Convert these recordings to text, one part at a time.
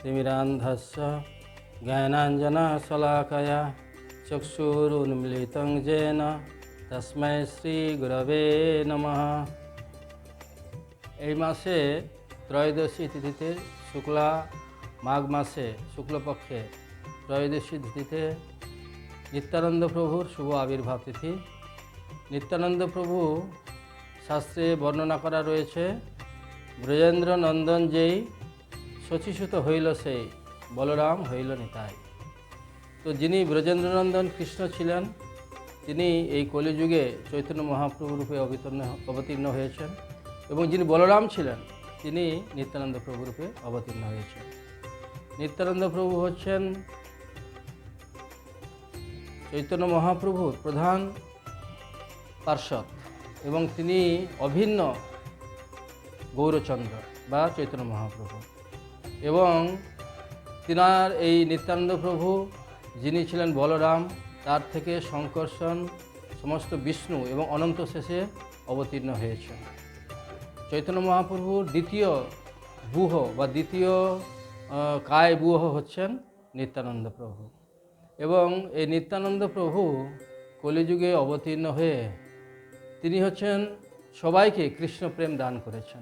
तिमिरान्धस्य ज्ञानाञ्जनशलाकया चक्षुरुन्मीलितं येन तस्मै श्रीगुरवे नमः। এই মাসে ত্রয়োদশী তিথিতে শুক্লা মাঘ মাসে শুক্লপক্ষে ত্রয়োদশী তিথিতে নিত্যানন্দ প্রভুর শুভ আবির্ভাব তিথি। নিত্যানন্দ প্রভু শাস্ত্রে বর্ণনা করা রয়েছে, ব্রজেন্দ্র নন্দন যেই শচীসুত হইল সেই, বলরাম হইল নিতাই। তো যিনি ব্রজেন্দ্রনন্দন কৃষ্ণ ছিলেন, তিনি এই কলিযুগে চৈতন্য মহাপ্রভু রূপে অবতীর্ণ হয়েছেন, এবং যিনি বলরাম ছিলেন তিনি নিত্যানন্দ প্রভু রূপে অবতীর্ণ হয়েছেন। নিত্যানন্দ প্রভু হচ্ছেন চৈতন্য মহাপ্রভুর প্রধান পার্ষদ, এবং তিনি অভিন্ন গৌরচন্দ্র বা চৈতন্য মহাপ্রভু। এবং তিনার এই নিত্যানন্দ প্রভু যিনি ছিলেন বলরাম, তার থেকে শঙ্কর্ষণ সমস্ত বিষ্ণু এবং অনন্ত শেষে অবতীর্ণ হয়েছেন। চৈতন্য মহাপ্রভুর দ্বিতীয় বুহ বা দ্বিতীয় কায় বুহ হচ্ছেন নিত্যানন্দ প্রভু। এবং এই নিত্যানন্দ প্রভু কলিযুগে অবতীর্ণ হয়ে তিনি হচ্ছেন সবাইকে কৃষ্ণ প্রেম দান করেছেন।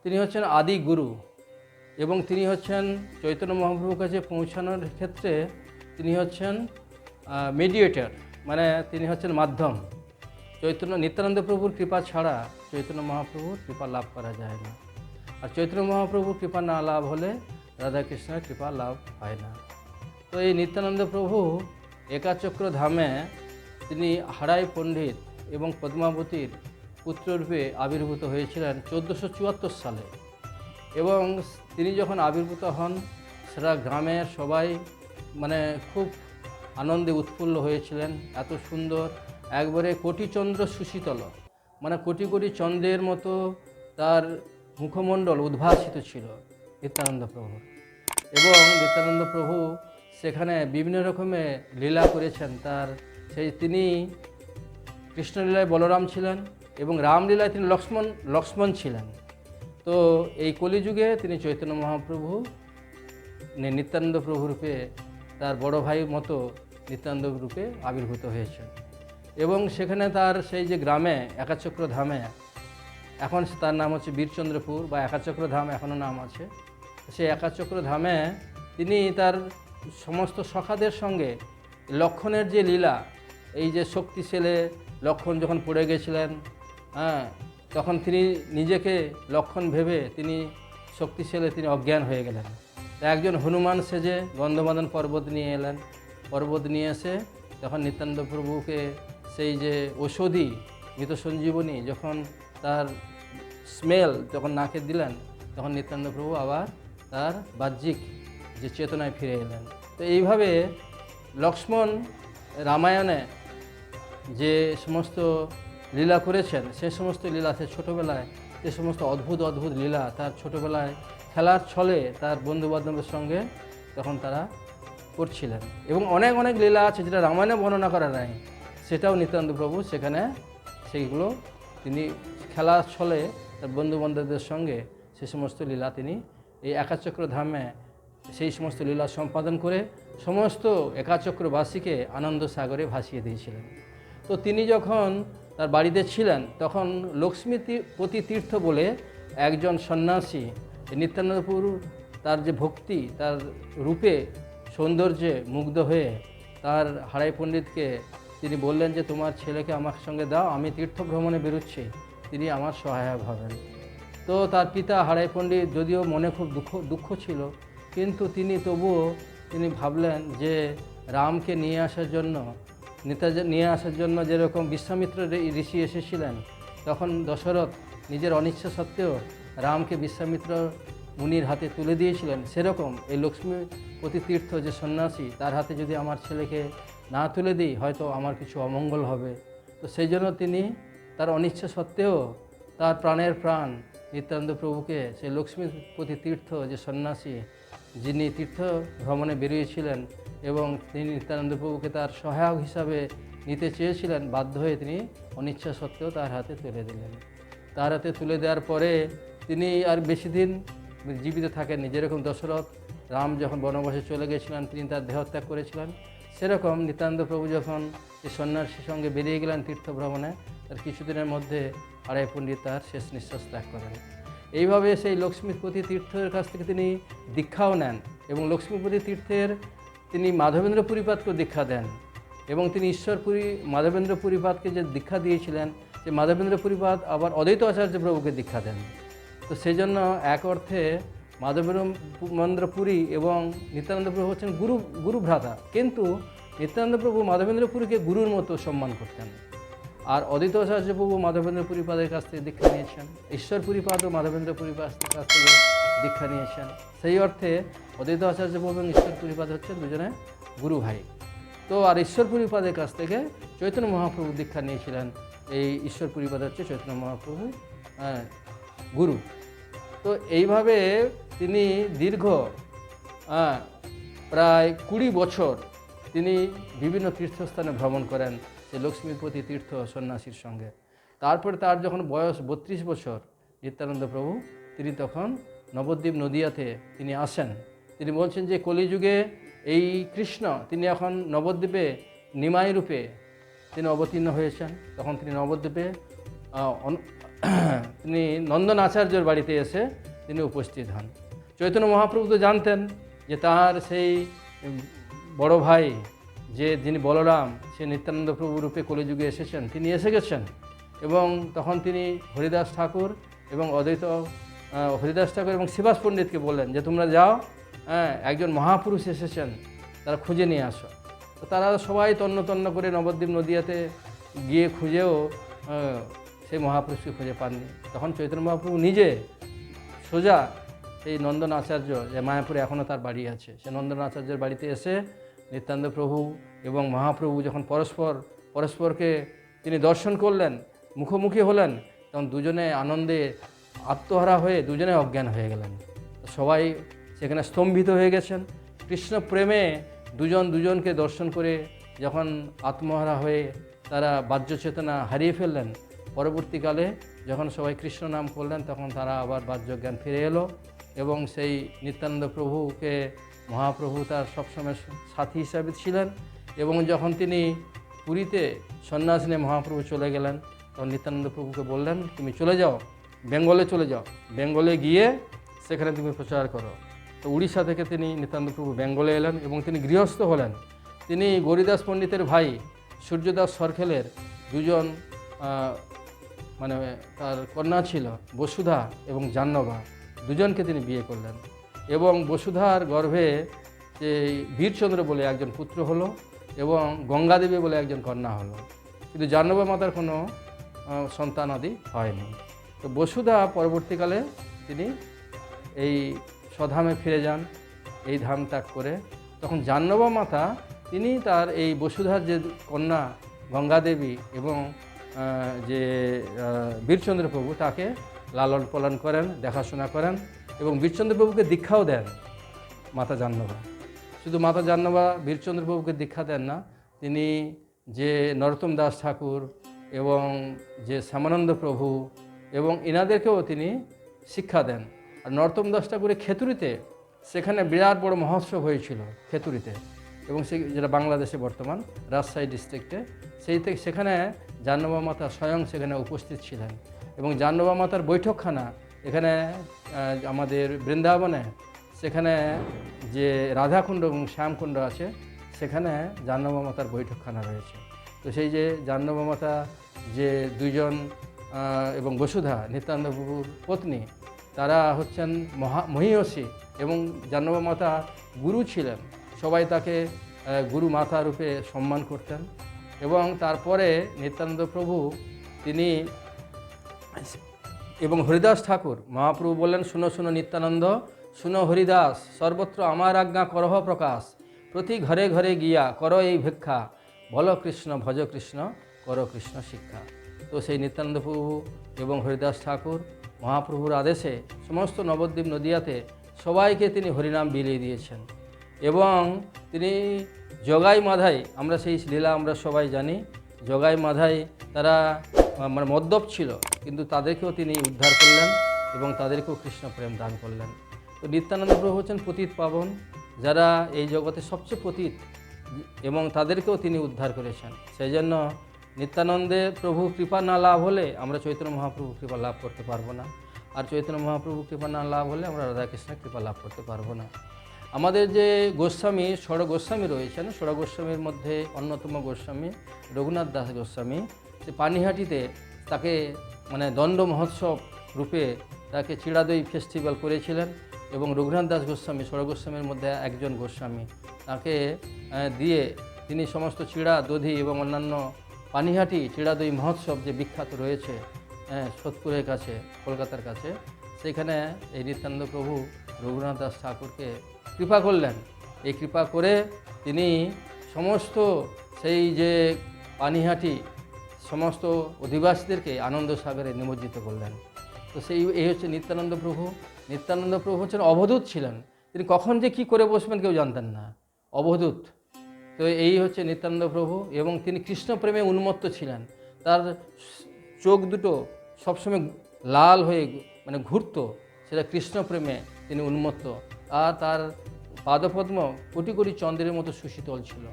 তিনি হচ্ছেন আদি গুরু, এবং তিনি হচ্ছেন চৈতন্য মহাপ্রভুর কাছে পৌঁছানোর ক্ষেত্রে তিনি হচ্ছেন মিডিয়েটর, মানে তিনি হচ্ছেন মাধ্যম। নিত্যানন্দ প্রভুর কৃপা ছাড়া চৈতন্য মহাপ্রভুর কৃপা লাভ করা যায় না, আর চৈতন্য মহাপ্রভুর কৃপা না লাভ হলে রাধাকৃষ্ণের কৃপা লাভ হয় না। তো এই নিত্যানন্দ প্রভু একাচক্র ধামে তিনি হারাই পণ্ডিত এবং পদ্মাবতীর পুত্ররূপে আবির্ভূত হয়েছিলেন 1474 সালে। এবং তিনি যখন আবির্ভূত হন, সেটা গ্রামের সবাই খুব আনন্দে উৎফুল্ল হয়েছিলেন। এত সুন্দর, একবারে কোটিচন্দ্র সুশীতল, কোটি কোটি চন্দ্রের মতো তার মুখমণ্ডল উদ্ভাসিত ছিল নিত্যানন্দ প্রভু। এবং নিত্যানন্দ প্রভু সেখানে বিভিন্ন রকমের লীলা করেছেন। তিনি কৃষ্ণলীলায় বলরাম ছিলেন, এবং রামলীলায় তিনি লক্ষ্মণ ছিলেন। তো এই কলিযুগে তিনি চৈতন্য মহাপ্রভু নিত্যানন্দ প্রভু রূপে তার বড় ভাইয়ের মতো নিত্যানন্দ রূপে আবির্ভূত হয়েছেন। এবং সেখানে তার সেই যে গ্রামে একাচক্র ধামে, এখন তার নাম হচ্ছে বীরচন্দ্রপুর বা একাচক্র ধাম এখনও নাম আছে, সেই একাচক্র ধামে তিনি তার সমস্ত সখাদের সঙ্গে লক্ষ্মণের যে লীলা, এই যে শক্তি ছেলে লক্ষ্মণ যখন পড়ে গেছিলেন, তখন তিনি নিজেকে লক্ষ্মণ ভেবে তিনি শক্তি ছেলে তিনি অজ্ঞান হয়ে গেলেন। একজন হনুমান সেজে গন্ধমাদন পর্বত নিয়ে এলেন। পর্বত নিয়ে এসে তখন নিত্যানন্দ প্রভুকে সেই যে ঔষধি মৃত সঞ্জীবনী যখন তার স্মেল যখন নাকে দিলেন, তখন নিত্যানন্দ প্রভু আবার তার বাহ্যিক যে চেতনায় ফিরে এলেন। তো এইভাবে লক্ষ্মণ রামায়ণে যে সমস্ত লীলা করেছেন, সে সমস্ত লীলা সে ছোটোবেলায় যে সমস্ত অদ্ভুত অদ্ভুত লীলা তার ছোটোবেলায় খেলার ছলে তার বন্ধুবান্ধবের সঙ্গে তখন তারা করছিলেন। এবং অনেক অনেক লীলা আছে যেটা রামায়ণে বর্ণনা করা নাই, সেটাও নিত্যানন্দ প্রভু সেখানে সেইগুলো তিনি খেলার ছলে তার বন্ধুবান্ধবদের সঙ্গে সে সমস্ত লীলা তিনি এই একাচক্র ধামে সেই সমস্ত লীলা সম্পাদন করে সমস্ত একাচক্রবাসীকে আনন্দ সাগরে ভাসিয়ে দিয়েছিলেন। তো তিনি যখন তার বাড়িতে ছিলেন, তখন লক্ষ্মীপতি তীর্থ বলে একজন সন্ন্যাসী নিত্যানন্দপুর তার যে ভক্তি, তার রূপে সৌন্দর্যে মুগ্ধ হয়ে তার হারাই পণ্ডিতকে তিনি বললেন যে তোমার ছেলেকে আমার সঙ্গে দাও, আমি তীর্থ ভ্রমণে বেরোচ্ছি, তিনি আমার সহায়ক হবেন। তো তার পিতা হারাই পণ্ডিত যদিও মনে খুব দুঃখ ছিল, কিন্তু তবুও তিনি ভাবলেন যে রামকে নিয়ে আসার জন্য যেরকম বিশ্বামিত্র ঋষি এসেছিলেন, তখন দশরথ নিজের অনিচ্ছা সত্ত্বেও রামকে বিশ্বামিত্র মুনির হাতে তুলে দিয়েছিলেন, সেরকম এই লক্ষ্মীপতি তীর্থ যে সন্ন্যাসী, তার হাতে যদি আমার ছেলেকে না তুলে দিই হয়তো আমার কিছু অমঙ্গল হবে। তো সেই জন্য তিনি তার অনিচ্ছা সত্ত্বেও তার প্রাণের প্রাণ নিত্যানন্দ প্রভুকে সেই লক্ষ্মীপতি তীর্থ যে সন্ন্যাসী যিনি তীর্থ ভ্রমণে বেরিয়েছিলেন এবং তিনি নিত্যানন্দ প্রভুকে তার সহায়ক হিসাবে নিতে চেয়েছিলেন, বাধ্য হয়ে তিনি অনিচ্ছা সত্ত্বেও তার হাতে তুলে দিলেন। তার হাতে তুলে দেওয়ার পরে তিনি আর বেশি দিন জীবিত থাকেননি। যেরকম দশরথ রাম যখন বনবাসে চলে গেছিলেন, তিনি তার দেহত্যাগ করেছিলেন, সেরকম নিত্যানন্দ প্রভু যখন এই সন্ন্যাসীর সঙ্গে বেরিয়ে গেলেন তীর্থ ভ্রমণে, তার কিছুদিনের মধ্যে আড়াই পণ্ডিত তার শেষ নিঃশ্বাস ত্যাগ করেন। এইভাবে সেই লক্ষ্মীপতি তীর্থের কাছ থেকে তিনি দীক্ষাও নেন এবং লক্ষ্মীপতি তীর্থের তিনি মাধবেন্দ্র পুরীপাদকেও দীক্ষা দেন এবং তিনি ঈশ্বরপুরী মাধবেন্দ্র পুরীপাদকে যে দীক্ষা দিয়েছিলেন, যে মাধবেন্দ্র পুরীপাদ আবার অদ্বৈত আচার্য প্রভুকে দীক্ষা দেন। তো সেই জন্য এক অর্থে মাধবেন্দ্র পুরী এবং নিত্যানন্দ প্রভু হচ্ছেন গুরু ভ্রাতা, কিন্তু নিত্যানন্দ প্রভু মাধবেন্দ্র পুরীকে গুরুর মতো সম্মান করতেন। আর অদ্বৈত আচার্য প্রভু মাধবেন্দ্র পুরীপাদের কাছ থেকে দীক্ষা নিয়েছেন, ঈশ্বর পুরীপাদও মাধবেন্দ্র পুরীপাদের কাছ থেকে দীক্ষা নিয়েছেন। সেই অর্থে অদ্বৈত আচার্য প্রভু এবং ঈশ্বর পুরীপাদ হচ্ছেন দুজনে গুরু ভাই। তো আর ঈশ্বর পুরীপাদের কাছ থেকে চৈতন্য মহাপ্রভু দীক্ষা নিয়েছিলেন। এই ঈশ্বর পুরীপাদ হচ্ছে চৈতন্য মহাপ্রভু গুরু। তো এইভাবে তিনি দীর্ঘ প্রায় 20 বছর তিনি বিভিন্ন তীর্থস্থানে ভ্রমণ করেন এই লক্ষ্মীপতি তীর্থ সন্ন্যাসীর সঙ্গে। তারপরে তার যখন বয়স 32 বছর নিত্যানন্দ প্রভু, তিনি তখন নবদ্বীপ নদিয়াতে তিনি আসেন। তিনি বলছেন যে কলিযুগে এই কৃষ্ণ তিনি এখন নবদ্বীপে নিমাই রূপে তিনি অবতীর্ণ হয়েছেন। তখন তিনি নবদ্বীপে তিনি নন্দন আচার্যর বাড়িতে এসে তিনি উপস্থিত হন। চৈতন্য মহাপ্রভু তো জানতেন যে তার সেই বড় ভাই যে যিনি বলরাম, সে নিত্যানন্দ প্রভু রূপে কলিযুগে এসেছেন, তিনি এসে গেছেন। এবং তখন তিনি হরিদাস ঠাকুর এবং হরিদাস ঠাকুর এবং শিবাস পণ্ডিতকে বললেন যে তোমরা যাও, একজন মহাপুরুষ এসেছেন, তারা খুঁজে নিয়ে আসো। তো তারা সবাই তন্ন করে নবদ্বীপ নদিয়াতে গিয়ে খুঁজেও সেই মহাপুরুষকে খুঁজে পাননি। তখন চৈতন্য মহাপ্রভু নিজে সোজা সেই নন্দন আচার্য, যে মায়াপুরে এখনও তার বাড়ি আছে, সে নন্দন আচার্যের বাড়িতে এসে নিত্যানন্দ প্রভু এবং মহাপ্রভু যখন পরস্পরকে তিনি দর্শন করলেন, মুখোমুখি হলেন, তখন দুজনে আনন্দে আত্মহারা হয়ে দুজনে অজ্ঞান হয়ে গেলেন। সবাই সেখানে স্তম্ভিত হয়ে গেছেন। কৃষ্ণ প্রেমে দুজনকে দর্শন করে যখন আত্মহারা হয়ে তারা বাহ্য চেতনা হারিয়ে ফেললেন, পরবর্তীকালে যখন সবাই কৃষ্ণ নাম করলেন, তখন তারা আবার বাহ্য জ্ঞান ফিরে এলো এবং সেই নিত্যানন্দ প্রভুকে মহাপ্রভু তার সবসময় সাথী হিসাবে ছিলেন। এবং যখন তিনি পুরীতে সন্ন্যাস নিয়ে মহাপ্রভু চলে গেলেন, তখন নিত্যানন্দ প্রভুকে বললেন তুমি চলে যাও, বেঙ্গলে চলে যাও, বেঙ্গলে গিয়ে সেখানে তুমি প্রচার করো। তো উড়িষ্যা থেকে তিনি নিত্যানন্দ প্রভু বেঙ্গলে এলেন এবং তিনি গৃহস্থ হলেন। তিনি গৌরীদাস পণ্ডিতের ভাই সূর্যদাস সরখেলের দুজন মানে তার কন্যা ছিল, বসুধা এবং জাহ্নবা, দুজনকে তিনি বিয়ে করলেন। এবং বসুধার গর্ভে যে বীরচন্দ্র বলে একজন পুত্র হলো এবং গঙ্গাদেবী বলে একজন কন্যা হলো, কিন্তু জাহ্নবা মাতার কোনো সন্তানাদি হয়নি। তো বসুধা পরবর্তীকালে তিনি এই স্বধামে ফিরে যান, এই ধাম ত্যাগ করে। তখন জাহ্নবা মাতা তিনি তার এই বসুধার যে কন্যা গঙ্গাদেবী এবং যে বীরচন্দ্র প্রভু, তাকে লালন পালন করেন, দেখাশোনা করেন এবং বীরচন্দ্র প্রভুকে দীক্ষাও দেন মাতা জাহ্নবা। শুধু মাতা জাহ্নবা বীরচন্দ্র প্রভুকে দীক্ষা দেন না, তিনি যে নরোত্তম দাস ঠাকুর এবং যে শ্যামানন্দ প্রভু এবং এনাদেরকেও তিনি শিক্ষা দেন। আর নরোত্তম দাস ঠাকুরের খেতুরিতে সেখানে বিরাট বড় মহোৎসব হয়েছিল খেতুরিতে, এবং যেটা বাংলাদেশে বর্তমান রাজশাহী ডিস্ট্রিক্টে, সেখানে জাহ্নবা মাতা স্বয়ং সেখানে উপস্থিত ছিলেন। এবং জাহ্নবা মাতার বৈঠকখানা এখানে আমাদের বৃন্দাবনে, সেখানে যে রাধাকুণ্ড এবং শ্যামকুণ্ড আছে, সেখানে জাহ্নবা মাতার বৈঠকখানা রয়েছে। তো সেই যে জাহ্নবা মাতা যে দুইজন এবং বসুধা নিত্যানন্দ প্রভুর পত্নী, তারা হচ্ছেন মহীয়সী এবং জাহ্নবা মাতা গুরু ছিলেন। সবাই তাকে গুরু মাতা রূপে সম্মান করতেন। এবং তারপরে নিত্যানন্দ প্রভু তিনি এবং হরিদাস ঠাকুর, মহাপ্রভু বললেন শুনো শুনো নিত্যানন্দ, শুনো হরিদাস, সর্বত্র আমার আজ্ঞা করহ প্রকাশ, প্রতি ঘরে ঘরে গিয়া করো এই ভিক্ষা, বলো কৃষ্ণ ভজ কৃষ্ণ করো কৃষ্ণ শিক্ষা। তো সেই নিত্যানন্দ প্রভু এবং হরিদাস ঠাকুর মহাপ্রভুর আদেশে সমস্ত নবদ্বীপ নদিয়াতে সবাইকে তিনি হরিনাম বিলিয়ে দিয়েছেন। এবং তিনি জগাই মাধাই, আমরা সেই লীলা আমরা সবাই জানি, জগাই মাধাই তারা মানে মদ্যপ ছিল, কিন্তু তাদেরকেও তিনি উদ্ধার করলেন এবং তাদেরকেও কৃষ্ণ প্রেম দান করলেন। তো নিত্যানন্দ প্রভু হচ্ছেন পতিত পাবন, যারা এই জগতে সবচেয়ে পতিত, এবং তাদেরকেও তিনি উদ্ধার করেছেন। সেই জন্য নিত্যানন্দে প্রভু কৃপা না লাভ হলে আমরা চৈতন্য মহাপ্রভু কৃপা লাভ করতে পারবো না, আর চৈতন্য মহাপ্রভু কৃপা না লাভ হলে আমরা রাধাকৃষ্ণের কৃপা লাভ করতে পারবো না। আমাদের যে গোস্বামী, ষড় গোস্বামী রয়েছেন, ষড় গোস্বামীর মধ্যে অন্যতম গোস্বামী রঘুনাথ দাস গোস্বামী, সে পানিহাটিতে তাকে মানে দণ্ড মহোৎসব রূপে তাকে চিড়াদই ফেস্টিভ্যাল করেছিলেন, এবং রঘুনাথ দাস গোস্বামী ষড় গোস্বামীর মধ্যে একজন গোস্বামী, তাকে দিয়ে তিনি সমস্ত চিড়া দধি এবং অন্যান্য পানিহাটি চিড়াদই মহোৎসব যে বিখ্যাত রয়েছে সোদপুরের কাছে, কলকাতার কাছে, সেখানে এই নিত্যানন্দ প্রভু রঘুনাথ দাস ঠাকুরকে কৃপা করলেন। এই কৃপা করে তিনি সমস্ত সেই যে পানিহাটি সমস্ত অধিবাসীদেরকে আনন্দ সাগরে নিমজ্জিত করলেন। তো এই হচ্ছে নিত্যানন্দ প্রভু। নিত্যানন্দ প্রভু হচ্ছেন অবধূত ছিলেন, তিনি কখন যে কী করে বসবেন কেউ জানতেন না, অবধূত। তো এই হচ্ছে নিত্যানন্দ প্রভু, এবং তিনি কৃষ্ণপ্রেমে উন্মত্ত ছিলেন। তার চোখ দুটো সবসময় লাল হয়ে মানে ঘুরত, সেটা কৃষ্ণপ্রেমে তিনি উন্মত্ত। আর তার পাদপদ্ম কোটি কোটি চন্দ্রের মতো সুশীতল ছিল।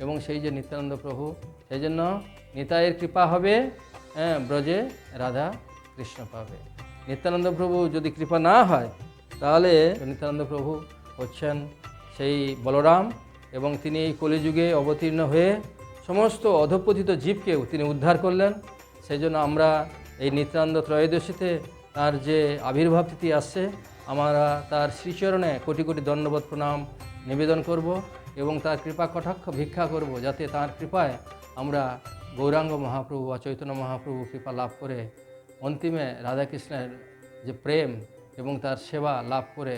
এবং সেই যে নিত্যানন্দ প্রভু, সেই জন্য নিতাইয়ের কৃপা হবে, ব্রজে রাধা কৃষ্ণ পাবে। নিত্যানন্দ প্রভু যদি কৃপা না হয়, তাহলে নিত্যানন্দ প্রভু হচ্ছেন সেই বলরাম, এবং তিনি এই কলিযুগে অবতীর্ণ হয়ে সমস্ত অধঃপতিত জীবকেও তিনি উদ্ধার করলেন। সেই জন্য আমরা এই নিত্যানন্দ ত্রয়োদশীতে তার যে আবির্ভাব তিথি আসছে, আমরা তার শ্রীচরণে কোটি কোটি দণ্ডবোধ প্রণাম নিবেদন করব, এবং তার কৃপা কটাক্ষ ভিক্ষা করব, যাতে তার কৃপায় আমরা গৌরাঙ্গ মহাপ্রভু বা চৈতন্য মহাপ্রভু কৃপা লাভ করে অন্তিমে রাধাকৃষ্ণের যে প্রেম এবং তার সেবা লাভ করে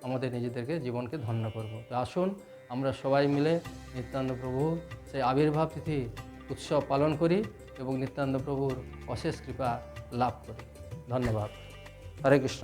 আমাদের নিজেদেরকে জীবনকে ধন্য করব। তো আসুন আমরা সবাই মিলে নিত্যানন্দ প্রভুর সেই আবির্ভাব তিথি উৎসব পালন করি এবং নিত্যানন্দ প্রভুর অশেষ কৃপা লাভ করি। ধন্যবাদ। হরে কৃষ্ণ।